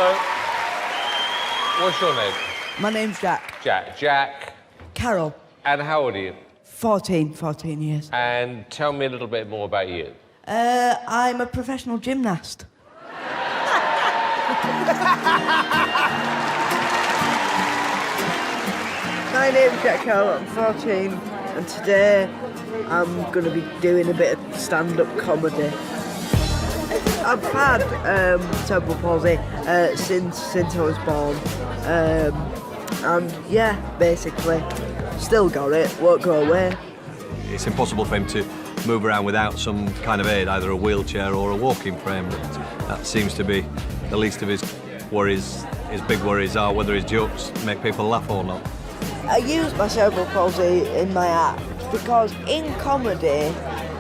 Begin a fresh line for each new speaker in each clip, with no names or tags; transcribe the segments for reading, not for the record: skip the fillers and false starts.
Hello. What's your name?
My name's Jack.
Jack.
Carol.
And how old are you?
14 years.
And tell me a little bit more about you.
I'm a professional gymnast. My name's Jack Carol, I'm 14, and today I'm going to be doing a bit of stand-up comedy. I've had cerebral palsy since I was born, and yeah, basically, still got it, won't go away.
It's impossible for him to move around without some kind of aid, either a wheelchair or a walking frame. That seems to be the least of his worries. His big worries are whether his jokes make people laugh or not.
I use my cerebral palsy in my act because in comedy,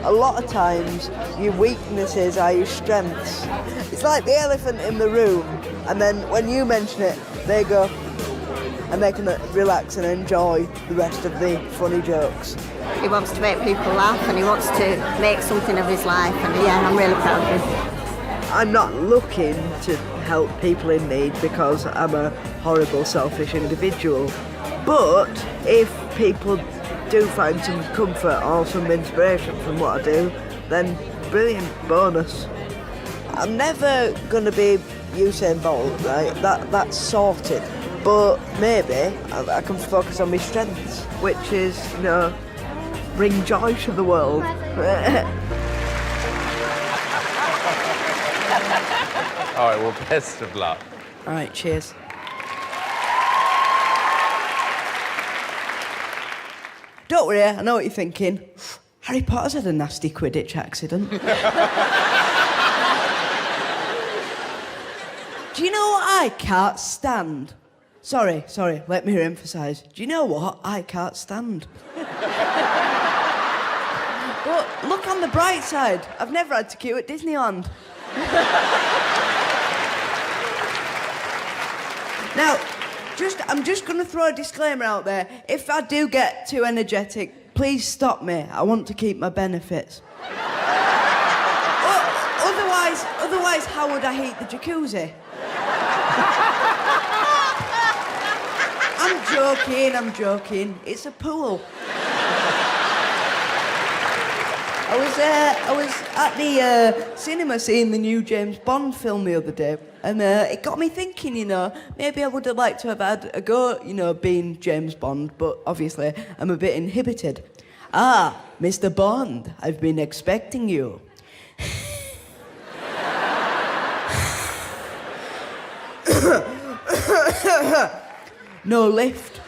a lot of times your weaknesses are your strengths. It's like the elephant in the room, and then when you mention it, they go and they can relax and enjoy the rest of the funny jokes.
He wants to make people laugh and he wants to make something of his life, and yeah, I'm really proud of him.
I'm not looking to help people in need because I'm a horrible, selfish individual. But if people do find some comfort or some inspiration from what I do, then brilliant, bonus. I'm never going to be Usain Bolt, right? That's sorted. But maybe I can focus on my strengths, which is, you know, bring joy to the world.
All right, well, best of luck.
All right, cheers. Don't worry, I know what you're thinking. Harry Potter's had a nasty Quidditch accident. Do you know what I can't stand? Sorry, let me emphasise. Do you know what I can't stand? But look on the bright side. I've never had to queue at Disneyland. Now, I'm just going to throw a disclaimer out there. If I do get too energetic, please stop me. I want to keep my benefits. Otherwise, how would I heat the jacuzzi? I'm joking. It's a pool. I was at the cinema seeing the new James Bond film the other day, and it got me thinking, you know, maybe I would have liked to have had a go, you know, being James Bond, but obviously I'm a bit inhibited. Ah, Mr. Bond, I've been expecting you. No lift.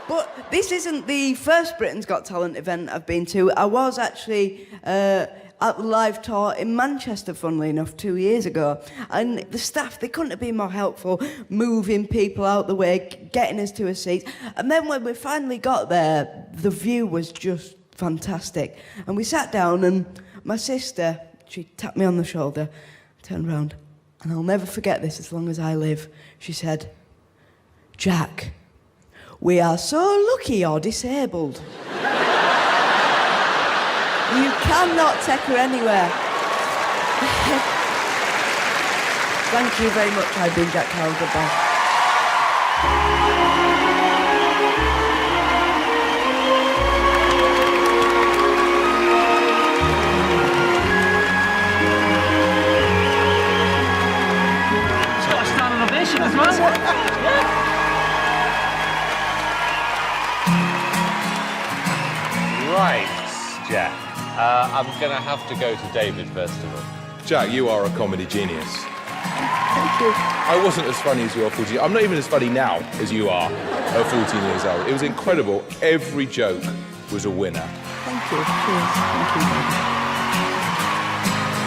But this isn't the first Britain's Got Talent event I've been to. I was actually at the live tour in Manchester, funnily enough, 2 years ago. And the staff, they couldn't have been more helpful, moving people out the way, getting us to a seat. And then when we finally got there, the view was just fantastic. And we sat down and my sister, she tapped me on the shoulder, turned round, and I'll never forget this as long as I live. She said, "Jack, we are so lucky you're disabled. You cannot take her anywhere." Thank you very much. I've been Jack Carroll. Goodbye.
It's got a standing ovation as well.
Right, Jack. I'm going to have to go to David first of all.
Jack, you are a comedy genius.
Thank you.
I wasn't as funny as you are 14. I'm not even as funny now as you are at 14 years old. It was incredible. Every joke was a winner.
Thank you. Cheers. Thank you.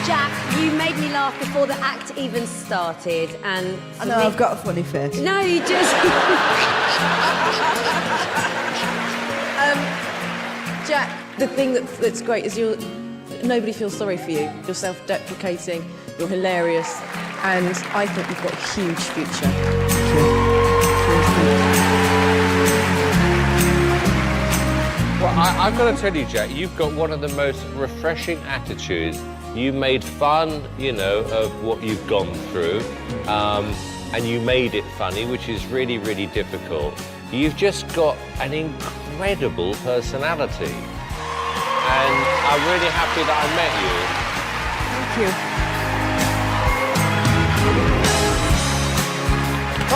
Jack, you made me laugh before the act even started, and
I know, I've got a funny face.
No, you just...
Jack, the thing that's great is nobody feels sorry for you. You're self-deprecating, you're hilarious, and I think you've got a huge future.
Well, I've got to tell you, Jack, you've got one of the most refreshing attitudes You made fun, you know, of what you've gone through, and you made it funny, which is really, really difficult. You've just got an incredible personality. And I'm really happy that I met you.
Thank you.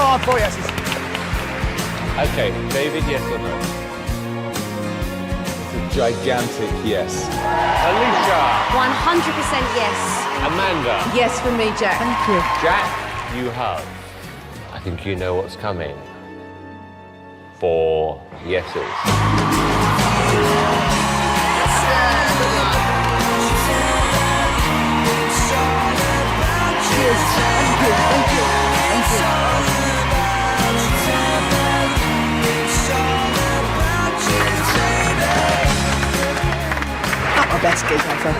Oh, 4 yeses.
Okay, David, yes or no?
It's a gigantic yes.
Alicia,
100% yes.
Amanda,
Yes for me, Jack.
Thank you.
Jack, you have. I think you know what's coming. 4 yeses.
Not my best gig ever.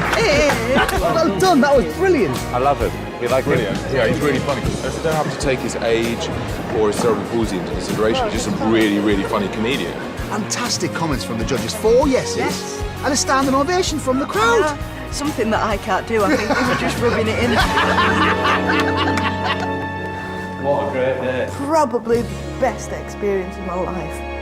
Well done, that was brilliant.
I love him. You like
Brilliant.
him?
Yeah, he's really funny. You don't have to take his age or his cerebral palsy into consideration. He's just a really, really funny comedian.
Fantastic comments from the judges. 4 yeses.
Yes.
And a standing ovation from the crowd.
Something that I can't do. I think they were just rubbing it in.
What a great day.
Probably the best experience of my life.